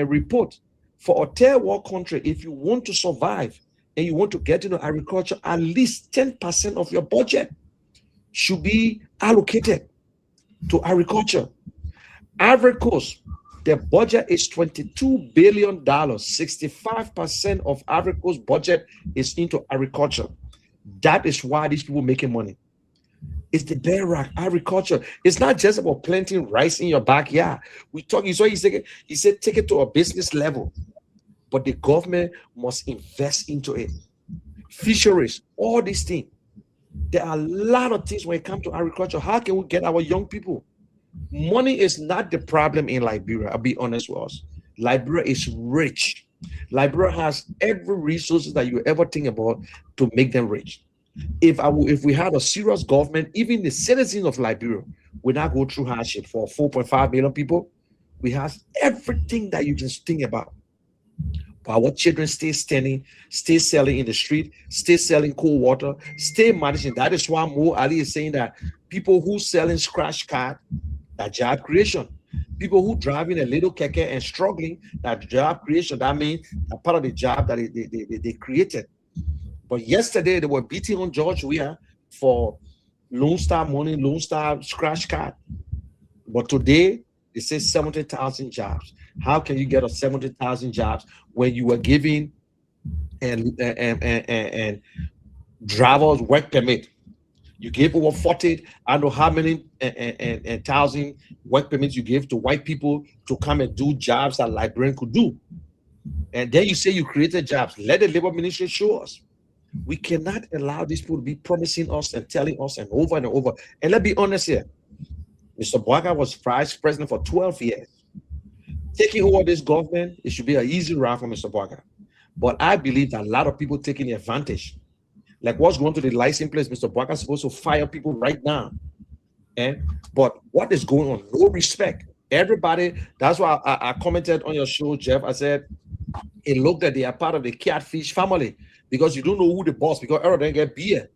report. For a third world country, if you want to survive and you want to get into agriculture, at least 10% of your budget should be allocated to agriculture. Ivory Coast, their budget is $22 billion. 65% of Ivory Coast budget is into agriculture. That is why these people making money. It's the bedrock, agriculture. It's not just about planting rice in your backyard. We talk, he said take it to a business level, but the government must invest into it. Fisheries, all these things. There are a lot of things when it comes to agriculture. How can we get our young people? Money is not the problem in Liberia. I'll be honest with us. Liberia is rich. Liberia has every resources that you ever think about to make them rich. If we had a serious government, even the citizens of Liberia would not go through hardship. For 4.5 million people, we have everything that you can think about. But our children stay standing, stay selling in the street, stay selling cold water, stay managing. That is why Mo Ali is saying that people who selling scratch card, that job creation. People who driving a little keke and struggling, that job creation. That means that part of the job that they created. But yesterday they were beating on George Weah for Lone Star money, Lone Star scratch card. But today they say 70,000 jobs. How can you get a 70,000 jobs when you were giving and drivers work permit? You gave over 40, I don't know how many and thousand work permits you gave to white people to come and do jobs that Liberian could do. And then you say you created jobs. Let the labor ministry show us. We cannot allow these people to be promising us and telling us and over and over. And let's be honest here. Mr. Bwaga was vice president for 12 years. Taking over this government, it should be an easy route for Mr. Bwaga. But I believe that a lot of people taking advantage. Like what's going to the license place, Mr. Bwaga is supposed to fire people right now. But what is going on? No respect. Everybody, that's why I commented on your show, Jeff. I said, it looked that they are part of the catfish family because you don't know who the boss, because everyone get beer.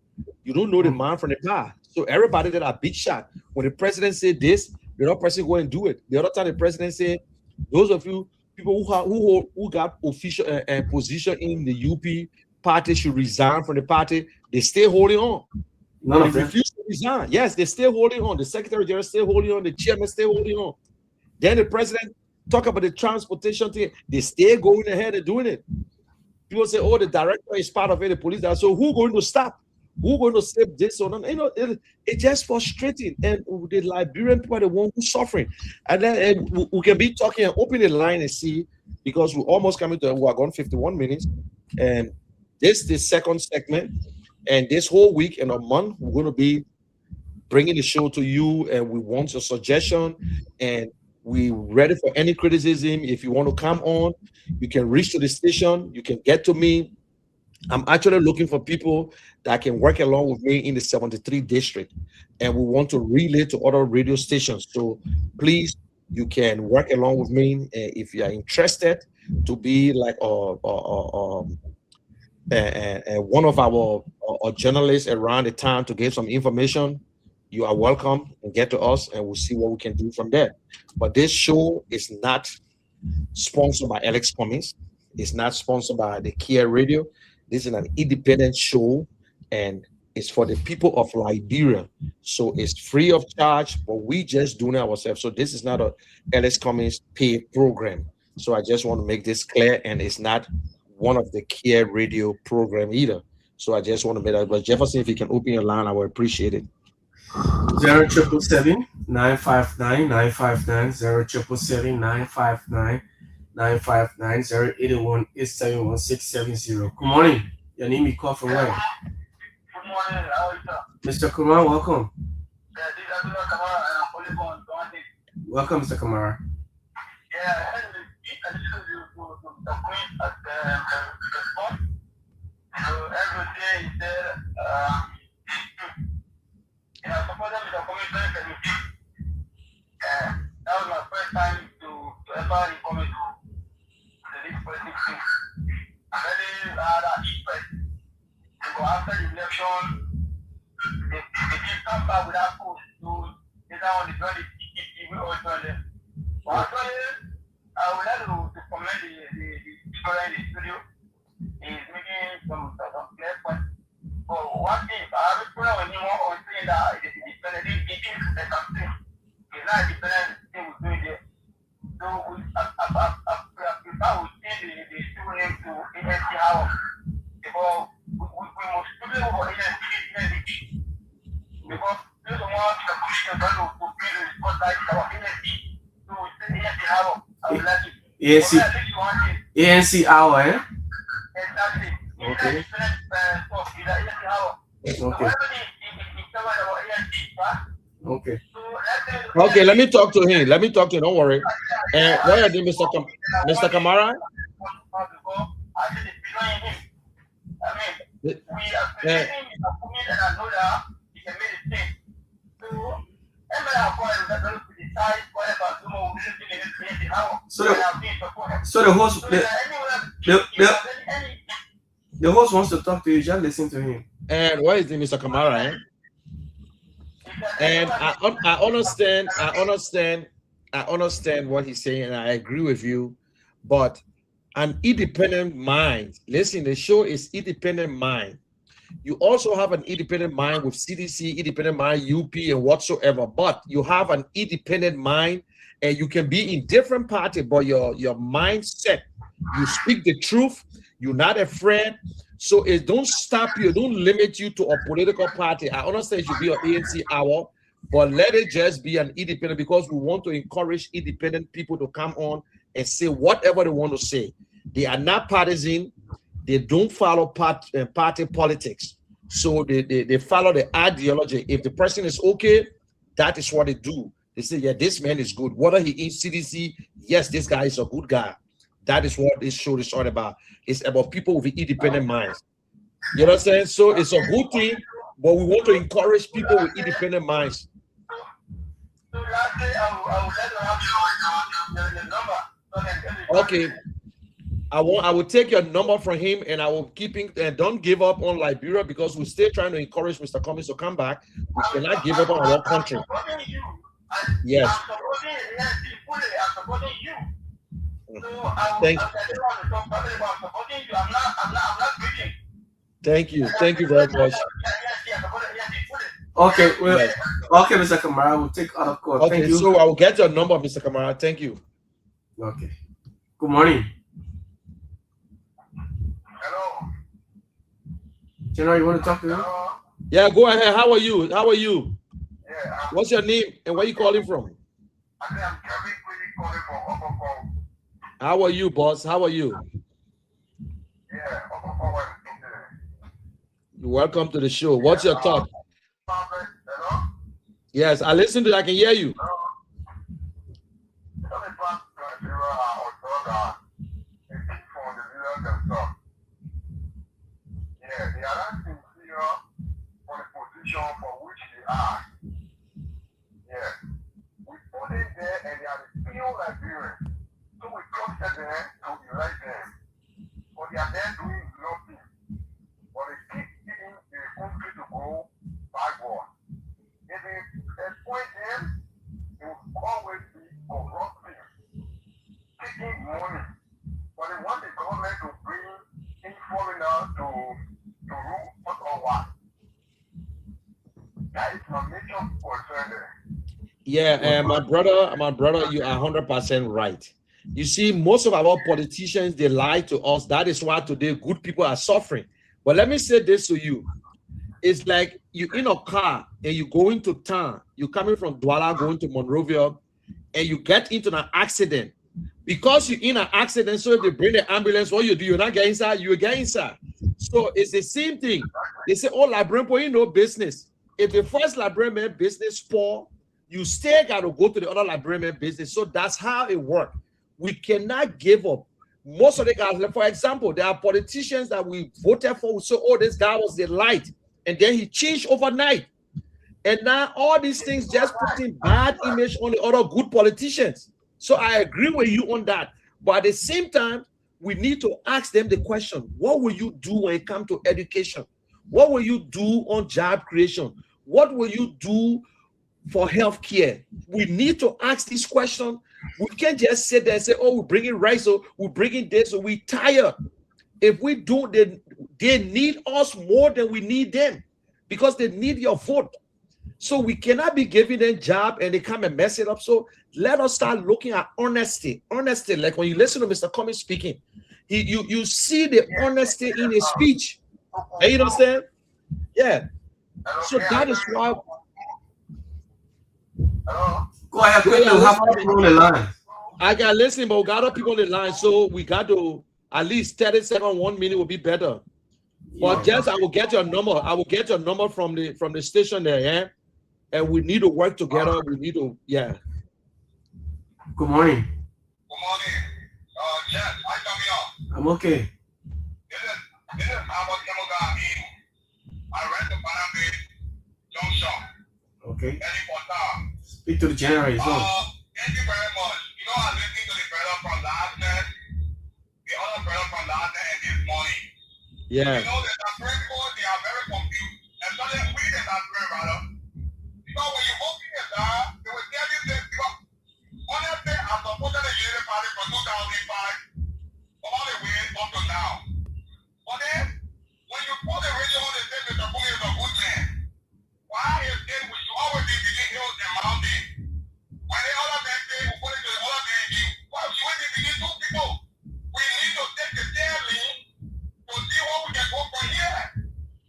You don't know the man from the car. So everybody that are big shot, when the president said this, the other person go and do it. The other time the president said, those of you people who got official position in the UP party should resign from the party. They stay holding on. None of They them. refuse to resign. Yes, they stay holding on. The secretary general stay holding on. The chairman stay holding on. Then the president talk about the transportation thing. They stay going ahead and doing it. People say, "Oh, the director is part of it. The police." So who going to stop? Who going to save this or not? You know, it's just frustrating. And the Liberian people are the one who's suffering. And then we can be talking and open the line and see, because we're almost coming to, we are gone 51 minutes. And this is the second segment. And this whole week and a month, we're going to be bringing the show to you. And we want your suggestion. And we're ready for any criticism. If you want to come on, you can reach to the station. You can get to me. I'm actually looking for people that can work along with me in the 73 district, and we want to relay to other radio stations. So please, you can work along with me if you are interested to be like one of our journalists around the town to give some information. You are welcome and get to us, and we'll see what we can do from there. But this show is not sponsored by Alex Cummings. It's not sponsored by the Kia Radio. This is an independent show, and it's for the people of Liberia. So it's free of charge, but we just doing it ourselves. So this is not a Alex Cummings paid program. So I just want to make this clear, and it's not one of the Kia Radio program either. So I just want to make that. But Jefferson, if you can open your line, I would appreciate it. 0777 959 959 0777 959 959 081 871 670. Good morning. Your name you call from where? Good morning, how are you, sir? Mr. Kumar, welcome. Yeah, this is Abdullah Kamara, and I'm calling from Toronto. Welcome, Mr. Kamara. Yeah, I had a listen to the Queen at the response. So every day he said, supported me the commission committee. That was my first time to ever inform me to this politics thing. I really had an interest. So after the election, they did come back with that post to either on the journey, even or journey. But actually, I would like to commend the speaker in the studio. He's making some clear points. But one thing, I have a problem with him on saying that it is independent. It is something. It's not a dependent thing we're doing there. So I would change the school name to ANC House. Because we must study over ANC. Because there's a more pushing to be the spotlight our ANC. So we say ANC House. I would like it. ANC hour, eh? Exactly. Okay. Okay. Okay. Okay, let me talk to him. Let me talk to him. Don't worry. Where are you, Mr. Kamara? So the host, The host wants to talk to you. Just listen to him. And what is it, Mr. Kamara? And I understand what he's saying, and I agree with you. But an independent mind, listen, the show is independent mind. You also have an independent mind with CDC, independent mind, UP, and whatsoever. But you have an independent mind, and you can be in different parties, but your mindset, you speak the truth, you're not afraid. So it don't stop you, don't limit you to a political party. I understand it should be an ANC hour, but let it just be an independent, because we want to encourage independent people to come on and say whatever they want to say. They are not partisan. They don't follow party politics. So they follow the ideology. If the person is okay, that is what they do. They say, yeah, this man is good. Whether he is CDC, yes, this guy is a good guy. That is what this show is all about. It's about people with independent minds. You know what I'm saying? So it's a good thing, but we want to encourage people with independent minds. So lastly, I would like to have your number. Okay. I will take your number from him, and I will keep it. And don't give up on Liberia, because we're still trying to encourage Mr. Cummings to come back. We cannot give up on our country. Yes. I'm supporting you. So Thank you. Thank you. Thank you very much. Okay, well, okay, Mr. Kamara, we'll take other calls. Okay, Thank you. so I will get your number, Mr. Kamara. Thank you. Okay. Good morning. Hello. General, you want to talk to him? Hello. Yeah, go ahead. How are you? How are you? Yeah. What's your name and where you calling from? I think I'm Kevin calling from Upper Call. How are you, boss? How are you? Yeah, Upper Call. You're welcome to the show. What's your thought? Hello. Yes, I listen to you. I can hear you. Yeah, they are asking here for the position for which they are. Yeah. We put it there and they are the pure Liberians. So we trusted them to elect them. But they are there doing nothing. But they keep giving the country to go backward. If they exploit them, they will always be corrupting, taking money. But they want the government to bring in foreigners to rule or what? That is my major concern there. Yeah, and my brother, you are 100% right. You see, most of our politicians, they lie to us. That is why today good people are suffering. But let me say this to you. It's like you're in a car and you go into town. You're coming from Douala, going to Monrovia, and you get into an accident. Because you're in an accident, so if they bring the ambulance, what you do, you're not getting inside, you get inside. So it's the same thing. They say, oh, Liberian boy, you know business. If the first Liberian business poor, you still got to go to the other Liberian business. So that's how it works. We cannot give up. Most of the guys, for example, there are politicians that we voted for. So, oh, this guy was the light. And then he changed overnight. And now all these things just putting bad image on the other good politicians. So I agree with you on that. But at the same time, we need to ask them the question, what will you do when it comes to education? What will you do on job creation? What will you do for healthcare? We need to ask this question. We can't just sit there and say, oh, we're bringing rice, so we're bringing this, so we're tired. If we do, they need us more than we need them, because they need your vote. So we cannot be giving them job and they come and mess it up. So let us start looking at honesty. Honesty, like when you listen to Mr. Cummings speaking, you see the honesty in his speech. And you understand? Yeah. So that is why. Go ahead, quickly. We'll have people on the line. I got listening, but we got other people on the line, so we got to at least 30 seconds, 1 minute will be better. But just I will get your number. I will get your number from the station there, yeah. And we need to work together. We need to, yeah. Good morning. Good morning. Yes, I come here. I'm okay. This is Albert Kemoga. I read the Panama Junction. Okay. Any portal. Speak to the generator. Thank you very much. You know, I listened to the brother from last night. The other brother from last Yeah. You know that the prayer people, they are very confused. And so they we that are prayer, brother. Because when you open it down, they will tell you this. Because honestly, I'm supporting the Unity Party from 2005 all the way up to now. But then, when you put the radio on the say Mr. Kumi is a good man, why is it we should always be begin hills and mountains? When the other man say, we put it to the other man view. Why should we be begin two people? We need to take the tail lane to see what we can go from here.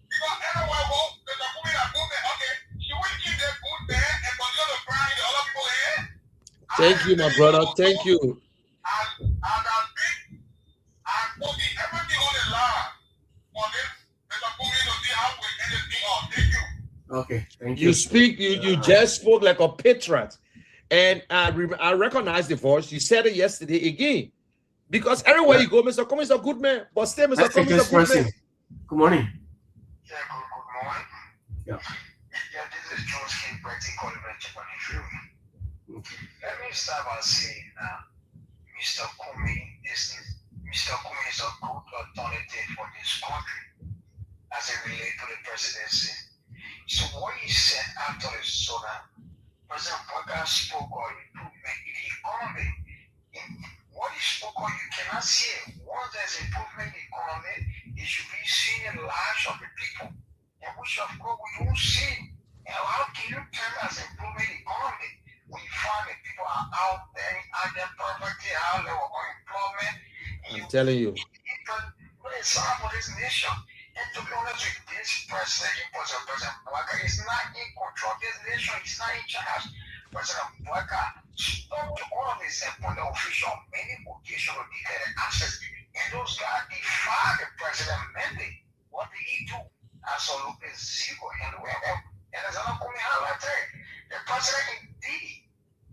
Because everywhere we go, Mr. Kumi is a good man. Okay, should we keep the good man and continue to grind the other people here? Thank you, my brother. Thank you. And I think I put everything on the line for this Mr. Kumi to see how we end this thing off. Thank you. Okay, thank you. You speak. You just spoke like a patriot, and I recognize the voice. You said it yesterday again, because everywhere you go, Mr. Kumi is a good man. But still, Mr. Let's take Kumi is this a good person. man. Good morning. Yeah, good morning. Yeah. Yeah, this is George King Breton calling from Japan. Let me start by saying Mr. Kumi is a good alternative for this country as it relates to the presidency. So what he said after the soda, President Boga spoke on improvement in the economy. What he spoke on, you cannot see it. Once there's improvement in the economy, it should be seen in the lives of the people. And which of course we don't see. And how can you tell us improvement in the economy when you find that people are out there in their poverty, high level unemployment? I'm telling you. What is up for this nation? And to be honest with this president, President Boga is not in control of this nation. He's not in charge. President Boga spoke to all of his appointed officials, many occasions of declared access. And those guys defied the president mandate. What did he do? Absolutely zero. And as I'm coming highlighted, the president indeed,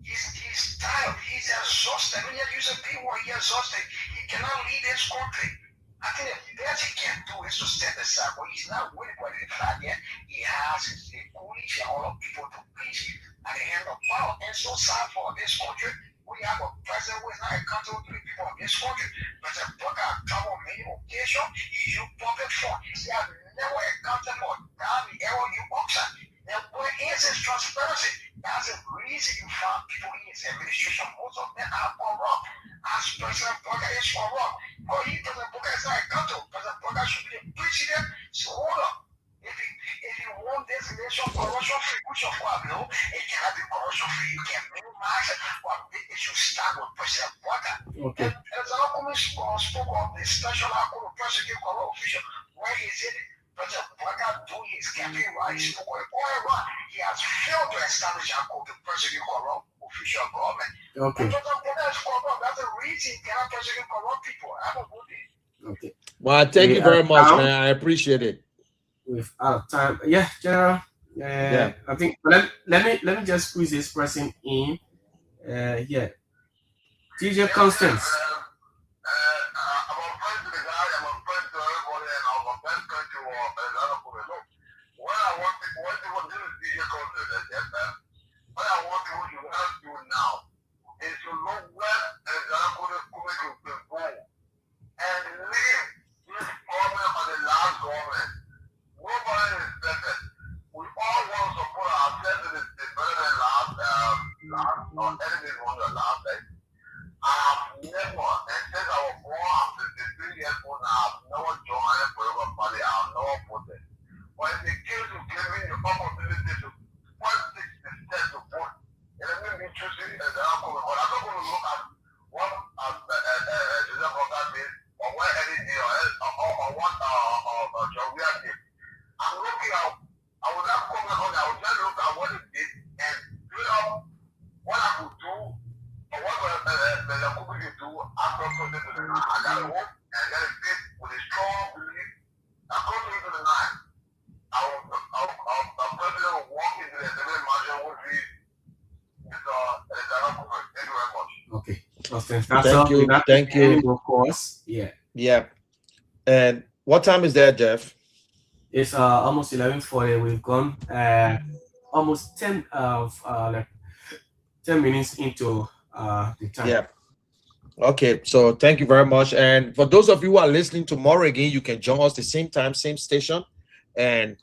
he's tired, he's exhausted. When you use a big word, he's exhausted. He cannot lead this country. I think the best he can do is to step aside, but he's not waiting for the fact yet. He has his coalition, all of people to please at the hand of power. And so sad for this country. We have a president who is not accountable to the people of this country. President Boga has traveled many occasions. He used public funds. He has never accounted for down the LU auction. Now, where is his transparency? That's the reason you find people in his administration. Most of them are corrupt. As President Boga is corrupt. Or President Boga is not accountable. President Boga should be the president. So hold up. If you want this nation corruption free, which of course no, it cannot be corruption free. You can minimize it, but it should start with President Boga. Okay. As an alchemist spoke of the special alcohol prosecute corrupt official, where is it? President Boga doing his campaign right, he spoke of oil run. He has failed to establish alcohol to prosecute corrupt official government. Okay. President Boga is corrupt. That's the reason he cannot prosecute corrupt people. Have a good day. Okay. Well, thank you very much, man. I appreciate it. We've out of time. Yeah, General. Yeah. I think let me just squeeze this person in. Yeah. DJ Constance. I'm a friend to the guy, I'm a friend to everybody, and I'm a best friend to another people. Look, what I want people to do is DJ Constance, yes, man. What I want people to do now is to look where example to go and leave this government for the last government. Nobody is perfect. We all want to support ourselves in the better than last, or anything on the last day. I've never, and since I was born, I'm 53 years old now, I've never joined a political party, I've never voted. But in the case of giving the opportunity to first take the vote, it may be interesting as an outcome, but I'm not going to look at what Joseph Boga did, or what Eddie did, or what John Weir did. I'm looking at, I would not comment on it, I would just look at what it did and figure out what I could do, or what the company do after coming to the night. I got to hope and I got to fit with a strong belief that coming to the night, our president will walk into the assembly mansion with me. Thank you very much. Okay. Thank you. Of course. Yeah. Yeah. And what time is that, Jeff? It's almost 11:40. We've gone almost 10 minutes into the time. Yeah. Okay, so thank you very much. And for those of you who are listening tomorrow again, you can join us the same time, same station. And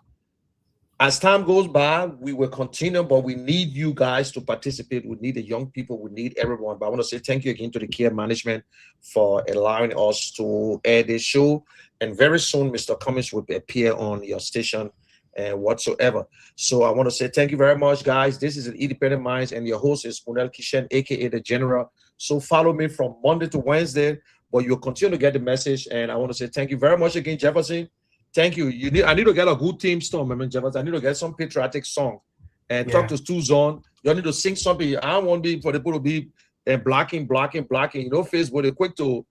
as time goes by, we will continue, but we need you guys to participate. We need the young people, we need everyone. But I want to say thank you again to the care management for allowing us to air this show. And very soon, Mr. Cummings will appear on your station and whatsoever. So I want to say thank you very much, guys. This is an Independent Minds, and your host is Munel Kishen, aka the General. So follow me from Monday to Wednesday, but you'll continue to get the message. And I want to say thank you very much again, Jefferson. Thank you. I need to get a good team song, man, Jefferson. I need to get some patriotic song and talk to Stu Zone. You need to sing something. I don't want for the people to be blocking. You know, Facebook is quick to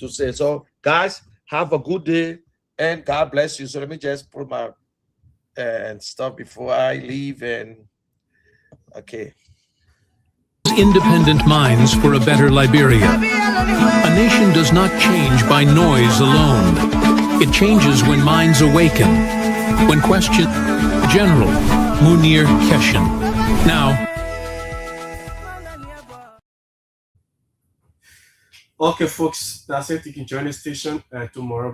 say. So, guys, have a good day and God bless you. So let me just put my and stuff before I leave. And okay. Independent minds for a better Liberia. A nation does not change by noise alone. It changes when minds awaken. When questioned, General Munir Keshen. Now. Okay, folks, that's it. You can join the station tomorrow.